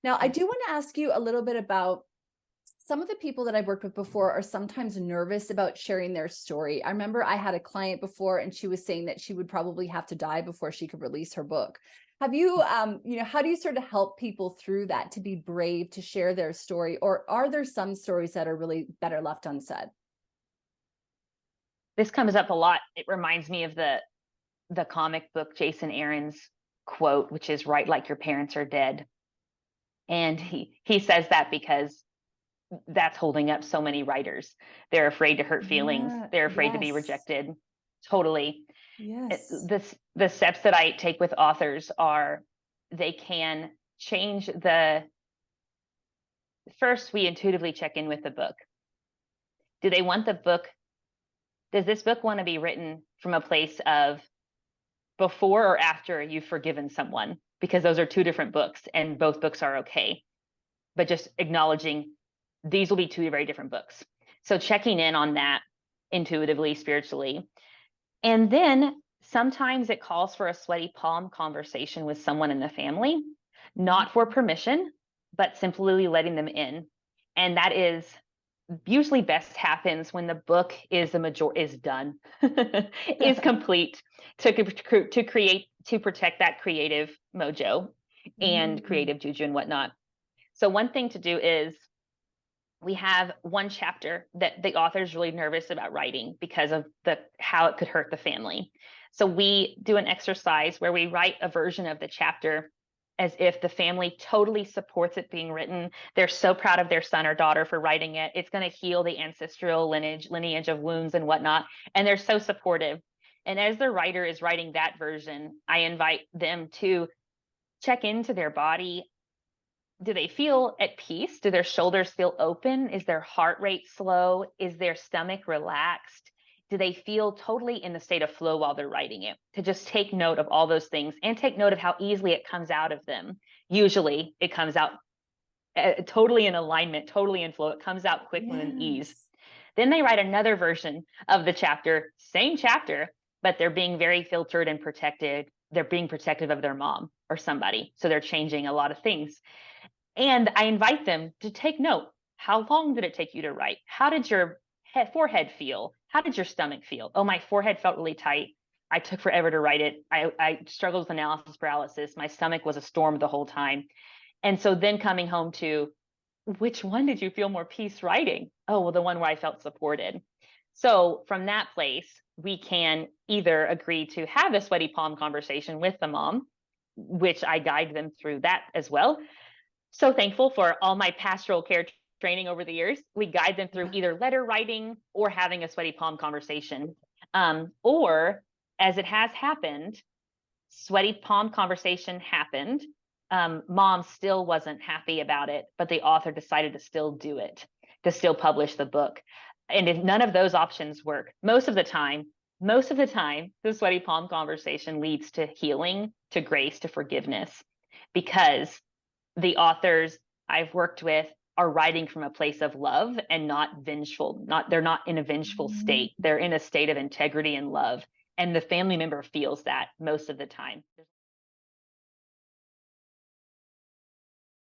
Now, I do want to ask you a little bit about some of the people that I've worked with before are sometimes nervous about sharing their story. I remember I had a client before and she was saying that she would probably have to die before she could release her book. Have you, how do you sort of help people through that to be brave to share their story? Or are there some stories that are really better left unsaid? This comes up a lot. It reminds me of the comic book Jason Aaron's quote, which is "Write like your parents are dead." And he says that because that's holding up so many writers. They're afraid to hurt feelings. Yeah, They're afraid to be yes, rejected. Totally. yes. The steps that I take with authors are they can change first, we intuitively check in with the book. Do they want the book? Does this book want to be written from a place of before or after you've forgiven someone? Because those are two different books and both books are okay. But just acknowledging these will be two very different books. So checking in on that intuitively, spiritually. And then sometimes it calls for a sweaty palm conversation with someone in the family, not for permission, but simply letting them in. And that is usually best happens when the book is done, is complete to protect that creative mojo and creative juju and whatnot. So one thing to do is we have one chapter that the author is really nervous about writing because of how it could hurt the family. So we do an exercise where we write a version of the chapter as if the family totally supports it being written. They're so proud of their son or daughter for writing it. It's going to heal the ancestral lineage of wounds and whatnot. And they're so supportive. And as the writer is writing that version, I invite them to check into their body. Do they feel at peace? Do their shoulders feel open? Is their heart rate slow? Is their stomach relaxed? Do they feel totally in the state of flow while they're writing it? To just take note of all those things and take note of how easily it comes out of them. Usually it comes out totally in alignment, totally in flow. It comes out quick with an ease. Then they write another version of the chapter, same chapter, but they're being very filtered and protected. They're being protective of their mom or somebody. So they're changing a lot of things. And I invite them to take note. How long did it take you to write? How did your forehead feel? How did your stomach feel? Oh, my forehead felt really tight. I took forever to write it. I struggled with analysis paralysis. My stomach was a storm the whole time. And so then coming home to, which one did you feel more peace writing? Oh, well, the one where I felt supported. So from that place, we can either agree to have a sweaty palm conversation with the mom, which I guide them through that as well. So thankful for all my pastoral care training over the years. We guide them through either letter writing or having a sweaty palm conversation. Or as it has happened, sweaty palm conversation happened. Mom still wasn't happy about it, but the author decided to still do it, to still publish the book. And if none of those options work, most of the time, the sweaty palm conversation leads to healing, to grace, to forgiveness, because the authors I've worked with are writing from a place of love and not vengeful. They're not in a vengeful state. They're in a state of integrity and love. And the family member feels that most of the time.